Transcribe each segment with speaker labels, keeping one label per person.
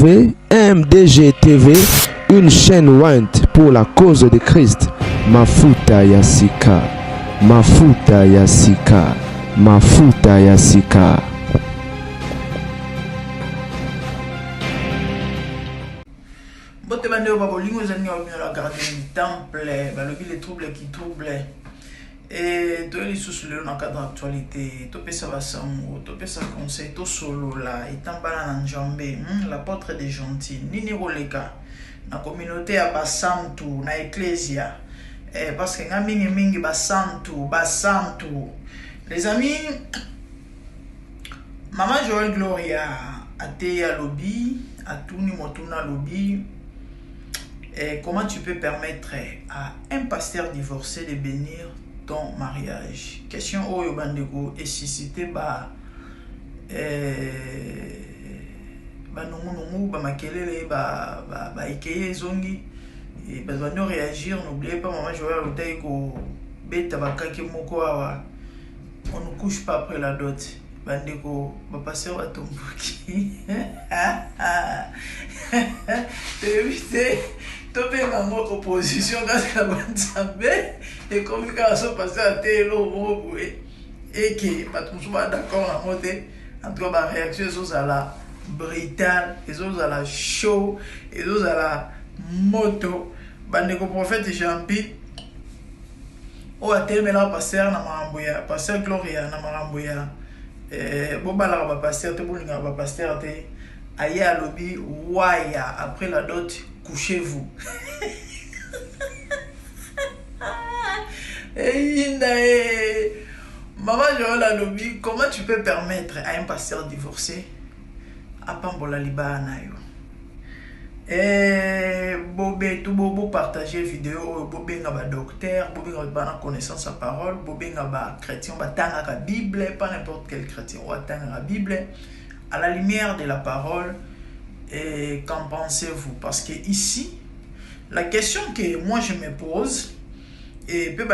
Speaker 1: MDG TV, une chaîne Wint pour la cause de Christ. Mafuta Yasika, Mafuta Yasika, Mafuta Yasika.
Speaker 2: Bote bande au babolingo zani au bien la garde du temple, balobi les troubles qui troublent. Et toi les sous le dans cadre d'actualité, to pesa basango, to pesa conseil, to solo là, itambala na njambe, l'apôtre des gentils, nini roleka na communauté ya basantu na ecclesia. Parce que ngamingi mingi basantu. Les amis, Maman Joël Gloria a été à lobby, a tourné motuna lobby. Et comment tu peux permettre à un pasteur divorcé de bénir ton mariage? Question au bandeko et suscité ba nungu ba makelele ba ikeye zongi et ba doit réagir. N'oubliez pas Maman Joël Otaï ko beta bakaki moko awa. On ne couche pas après la dot. Bandeko ba passer à ton bouki. T'es topeka ngo opposition kasi la banzambe et comme quand ça passe à telo mo et que pas tout soit d'accord en mode en tout cas ba réaction sur la brutale et sur la show et sur la moto bandeko prophète Jean-Pi o ateme la passer na maramboya passer Gloria na maramboya bobala ba passer te bolinga ba passer te aya lobby waya après la dot. Couchez-vous. Maman Joël lobby, comment tu peux permettre à un pasteur divorcé à Pambola Libana? Bobé, tout bobo partager vidéo, bobé ngaba docteur, bobé ngaba connaissance à parole, bobé ngaba chrétien, batanga la Bible, pas n'importe quel chrétien, batanga la Bible à la lumière de la parole. Et qu'en pensez-vous? Parce que ici, la question que moi je me pose, et peu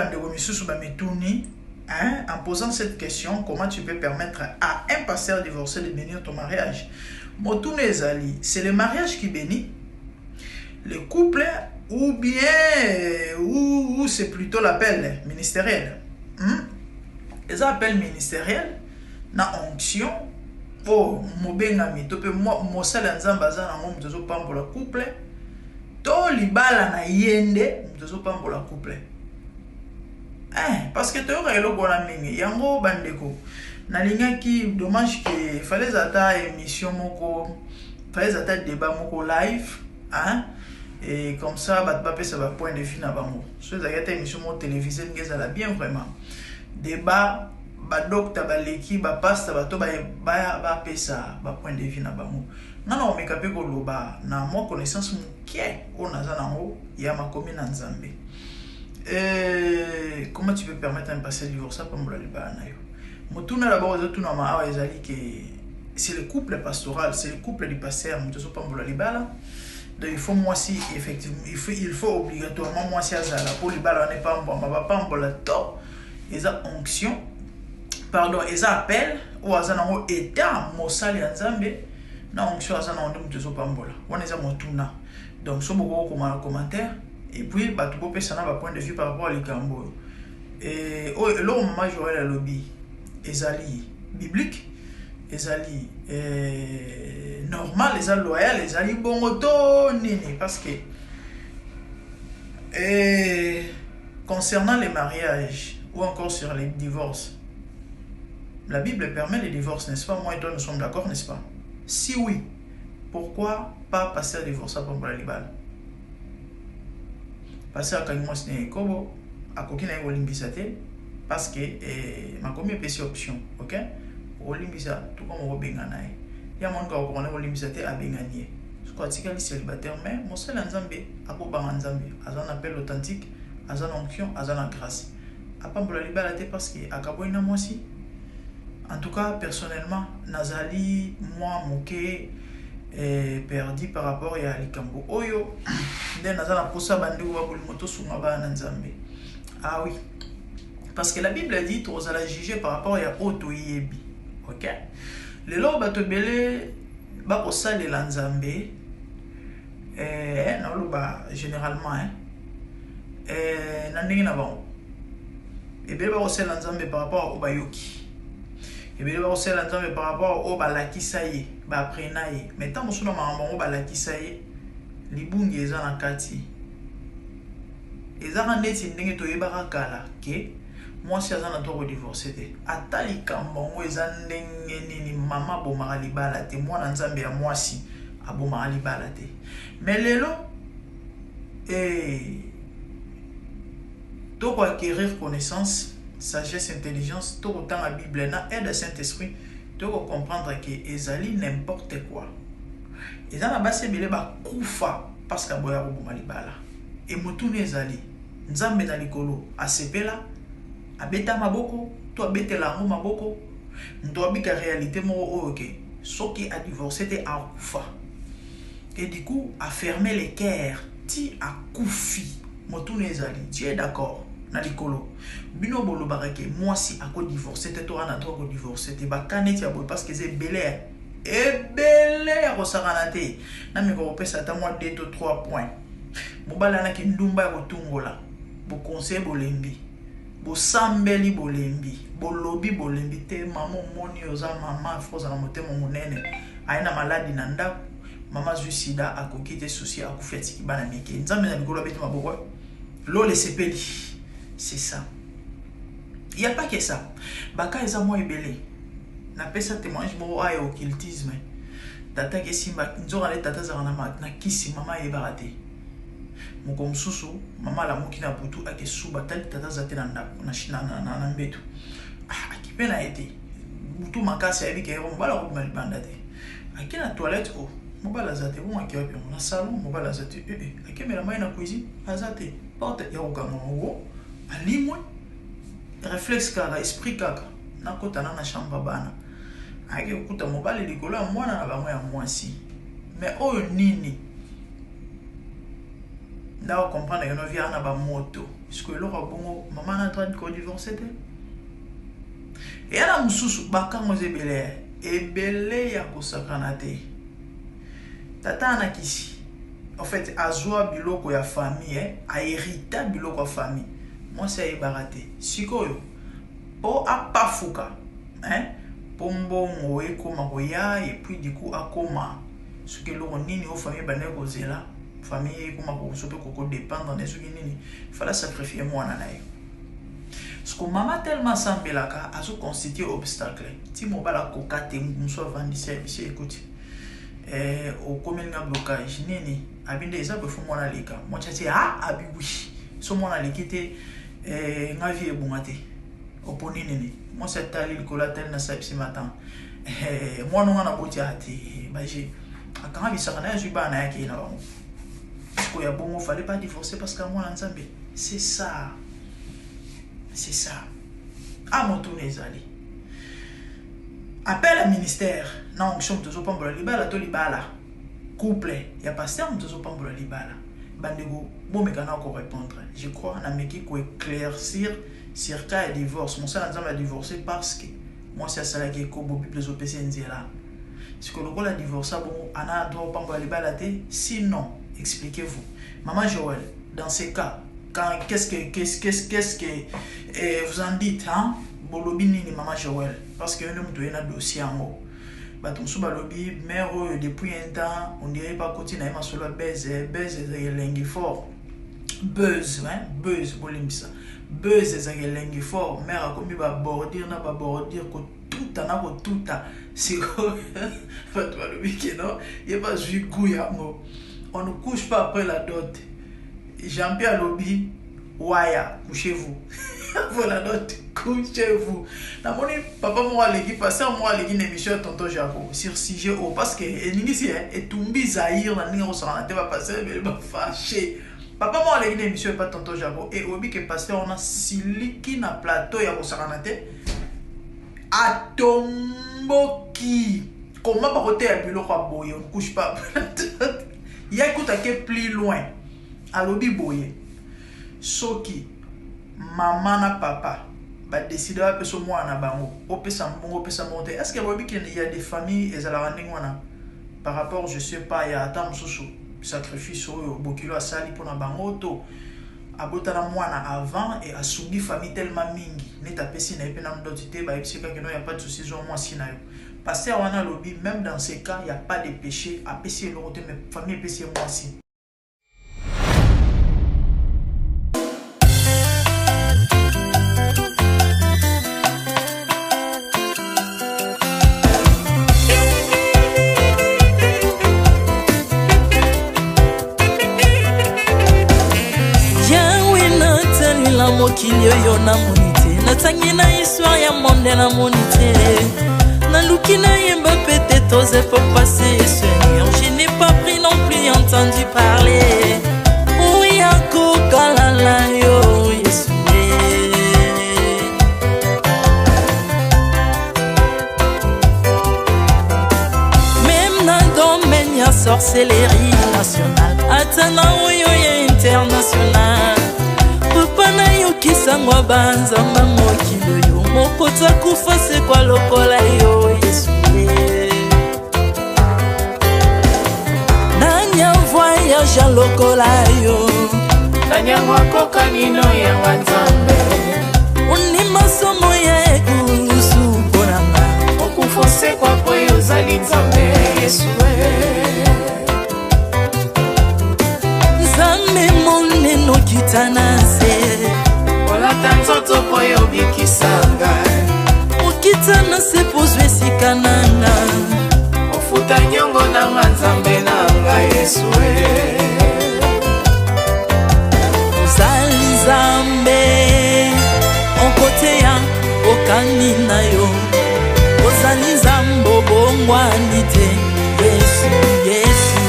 Speaker 2: en posant cette question, comment tu peux permettre à un pasteur divorcé de bénir ton mariage? Motoune Ezali, c'est le mariage qui bénit le couple ou bien ou c'est plutôt l'appel ministériel. Les appels ministériels, na onction. Oh, mobengami to pe mo sala nzamba za na mo mtozo pambola couple to libala na yende mtozo pambola couple parce que to relo bona mingi yango bandeko na lingaki dommage que fallait ata émission moko fallait ata débat moko live et comme ça bat pas pesa ba point de vue na bango so ezaka émission mo télévisée ngeza la bien vraiment débat ba docteur ba leki ba pasteur ba to ba pesa ba point de vue na bango non mais kapé ko loba na mo connaissance mukie on a za nango ya makomi na nzambe comment tu peux permettre un pasteur divorcé pour me liba na yo motuna d'abord tout na ma ezali que c'est le couple pastoral, c'est le couple du pasteur mtoso pa mbola libala. Donc il faut moi si effectivement il faut obligatoirement moi si azala pour libala n'est pas mbola top et ça onction pardon, ils appellent ou azana état mosali nzambe na onction azana ndo mtezo pambola wana eza motuna. Donc so boko comme commentaire et puis ba tout pesa na ba point de vue par rapport à likambo et lo Maman Joël lobby ezali biblique ezali normal ezali loyal ezali bongo to nini parce que concernant les mariages ou encore sur les divorces. La Bible permet les divorces, n'est-ce pas? Moi et toi, nous sommes d'accord, n'est-ce pas? Si oui, pourquoi pas passer à divorce à Pambola Libala? Passer à Kagimos Kobo, à Kokina et Olimbisate, parce que ma commune est une option, ok? Olimbisa, tout comme au Benganaï. Il y a mon gars qui est Olimbisate à Benganie. Je crois que c'est célibataire, mais mon seul Nzambe, à Koba Nzambe, à un appel authentique, à une onction, à une grâce. À Pambola Libala, parce que à Kaboina, moi aussi. En tout cas, personnellement, Nazali, moi, moké, perdu par rapport à Likambo. Oyo, Nazala posa bandi ou moto sungaba nanzambe. Ah oui. Parce que la Bible a dit, tu vas juger par rapport à Oto Yebi. Ok? Le lors batobele, ba posa de lanzambe, généralement na ndenge na bango ebele bakosala nzambe par rapport au bayoki ebele bakosala nzambe par rapport au balakisa ye baaprena ye mais ntango mosusu na makambo yango balakisa ye libungi eza na kati ezaka neti ndenge toyebaka kala ke mwasi aza na droit kodivorce te ata likambo yango eza ndenge nini mama abomaka libala te mwana nzambe ya mwasi abomaka libala te mais lelo toko acquérir connaissance sagesse intelligence toko tanga bible na aide Saint-Esprit toko comprendre que ezali n'importe quoi eza na basi ebele bakufa parce que boya koboma libala et motuni ezali nzambe na likolo asepela abeta maboko to abetela yango maboko ndo abika réalité moko oyo ke soki a divorcé te akufa et du coup a fermé les cœurs ti akufi motuni ezali tu es d'accord na likolo bino bolobaka ke mwasi ako divorcé te to ana to ko divorcé te bakaneti ya boye parce que c'est belé ya kosakana te na miko kopesa ata mwa 2 to 3 points mobala na ki ndumba ya kotungola bo conseil bolembi bo sambeli bolembi bolobi bolembi te mama moni oza mama foza na motema monene aina maladi na ndako mama zwi sida akoki te souci akufia tiki bana mike nzambe na likolo beti maboko lo le sepeli c'est ça il y a pas que ça baka eza moi ebele na pesa témoignage bo ay occultisme tata ke simba nzora le tata za na kisi mama yebaka te moko msusu mama la moki na butu ake suba tali tata za te na ndako na mbetu akipena ete butu makasi ayebike yero mbala ko malibanda te akina toilette o mobala za te bon akiwapi na salon mobala za te akemela mai na cuisine azate porte ya okanga ngo alimwe réflexe kaka esprit kaka nakotana na chambre bana ake kuta mobali likolo ya mwana na bango ya mwasi mais oyo nini ndako comprendre que no via na ba moto parce que eloko bongo mama na droit de divorcer te et ala mususu bakango ebele ya kosakana te tata na kisi en fait azwa biloko ya famille a hérita biloko ya famille moi c'est baraté sikoyo po apafuka pombongo ekoma koya et puis du coup akoma ce que l'on nini au famille baneko zela famille ekoma ko sope ko dépendre de ce que nini fallait sacrifier moi na nayo parce que maman tellement sambelaka azo constituer obstacle ti mobala ko kate muso vandi service écoute au communal blocage nini abinde eza pe fo mona leka moi tati abiwi so mona lekite ngavi ebungate oponi nini moi c'est tali le collatéral na sapi ce matin moi non na boti ati baje akanga bisaka na juba na yake na bango parce que ya bon fallait pas divorcer parce que moi nzambe c'est ça à mon tour ezali appel à ministère na onction tozo pambola libala to libala couple ya pasteur tozo pambola libala bandego bomekana ko répondre je crois na meki ko éclaircir sur cas de divorce mon sa nzambe a divorcé parce que moi c'est ça la ko bo bible zo pese nzela si ko lokola divorce bon ana droit pambola libala te sinon expliquez-vous maman Joël dans ces cas quand qu'est-ce que vous en dites hein bolobi nini maman Joël parce que nous doit na dossier en haut baton sous balobi mère depuis un temps on dirait pas continuer à solo buzz lengi fort buzz bolimbisa buzz ezaki lengi fort mère a commis ba bordir ko tuta siko fait balobi que non il pas vu couilla on ne couche pas après la dot Jean-Pierre Lobi waya couchez-vous voilà notre couchez-vous na moni papa moi l'équipe passer moi l'équipe émission tonton Jaco sur sujet au parce que eningi et tumbi Zahir na ningo sera na va passer mais va fâché papa moi l'équipe émission pas tonton Jaco et obi que passer on a siliki na plateau ya kosakanate atomboki comment pas côté ya biloko boye on couche pas il y a écoute à que plus loin à lobi boye soki maman na papa ba décider à peso moi na bango opesa monter est-ce que bobi qu'il y a des familles et ala rending wana par rapport je sais pas il y a tant mususu sacrifice oyo bokilo asali mpona bango to abotala mwana avant et asungi famille tellement mingi neta pesi na epena mdoti te ba epsika que non y a pas de souci zo mwasi na yo pasteur wana lobi même dans ces cas il y a pas de péché a pesi le côté mais famille pesi mwasi.
Speaker 3: mokili oyo namoni te natangi na histoire ya monde namoni te naluki nayemba pete toze po passer Seigneur je n'ai pas pris non plus entendu parler oya kokalala yo Yesu même na domaine ya sorcellerie nationale atana oyo ya international papa na yo kisangwa banzamba mokilo yo mokota kufa se kwa lokola yo Yesu nanya voyage lokola yo
Speaker 4: nanya wakoka nino ya wanzambe
Speaker 3: uni masomo ya ekusu ponanga
Speaker 4: okufose kwa poyo zali nzambe Yesu
Speaker 3: nzambe moneno kitanase
Speaker 4: olata nzoto poyo bikisanga
Speaker 3: okitanase pozwe esika nanga
Speaker 4: ofuta nyongo nanga nzambe nanga Yesu
Speaker 3: ozali nzambe onkoteya okani na yo ozali nzambe obongwani te Yesu Yesu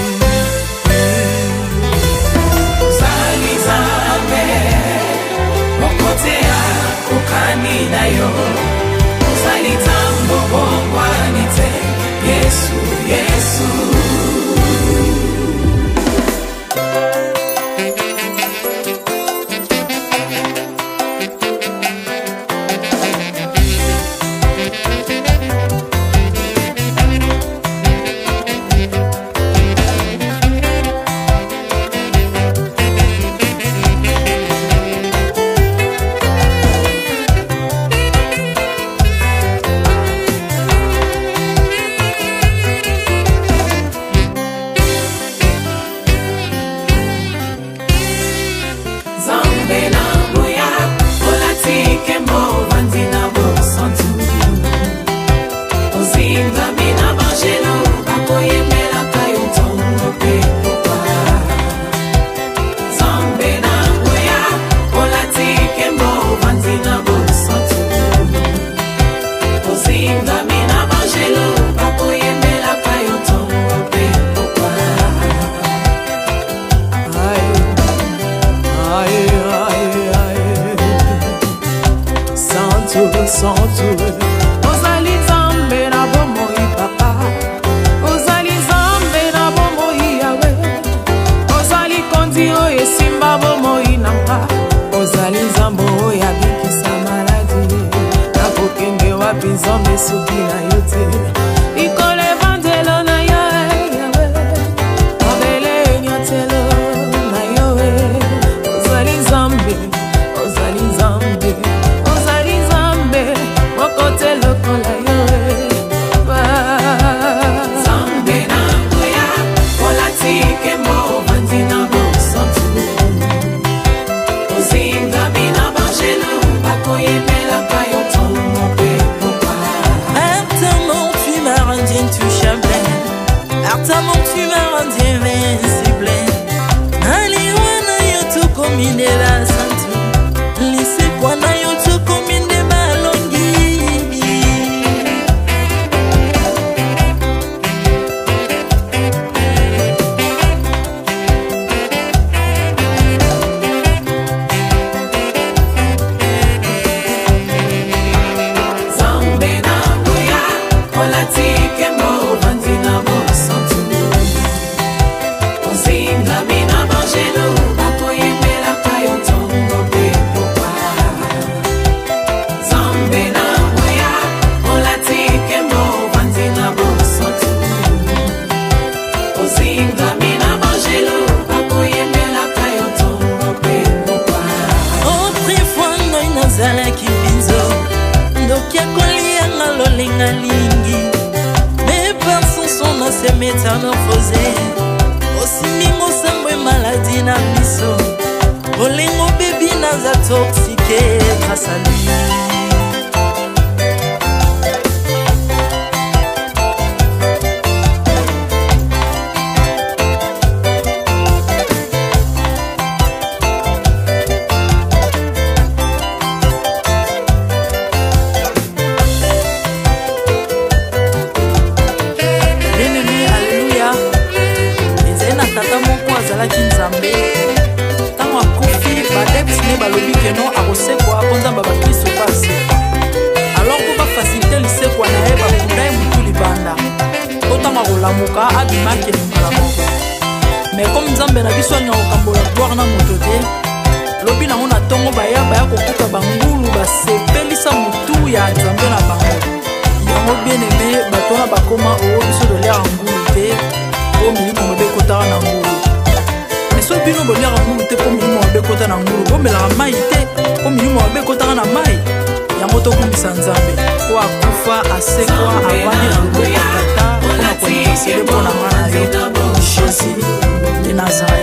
Speaker 4: ozali nzambe onkoteya okani na yo ozali nzambe obongwani te Yesu Yesu ozali nzambe na bomoi papa ozali nzambe na bomoi yawe ozali konzi oyo esimba bomoi nanga ozali nzambe oyo abikisa maladi nakokende wapi nzambe soki na yo te likolo evanzelo na yo yawe mabele nyotelo na yo ozali nzambe ozali nzambe kote lokola yo
Speaker 3: nzambe na ngoya olatike mo bandina bosantu ozinga bina bangelo bakoyemela kayo tomo pe pourquoi Artamon tu m'as rendu intouchable Artamon tu m'as rendu invincible Ali wana yo to komine la santu Lise kwa na yo to komine lingi. Mes peurs sont à se métamorphoser. Aussi mingo sambwe maladie na miso. Olengo baby naza toxiqué grâce à lui. Balobi que non akosekwa konzamba bakristo basekwa alors ko bafacilite lisekwa na ye bakunda ye mutu libanda otanga kolamuka abimaki mbala moko mais comme nzambe na biso alinga kokambola gloire na moto te lobi nango na ntongo baya kokuta bangulu basepelisa mutu ya nzambe na bango yango bien aimé bato wana bakoma oyo biso dolera ngulu te oyo milimo mabe ekotaka na ngulu. So bino boliaka ngulu te po milimo mabe ekota na ngulu bomelaka mai te po milimo mabe ekotaka na mai yango tokumbisa nzambe po akufa asekwa avandi na loboko ya tata mpona kointersele mpona nga na yo Jésus de Nazareth.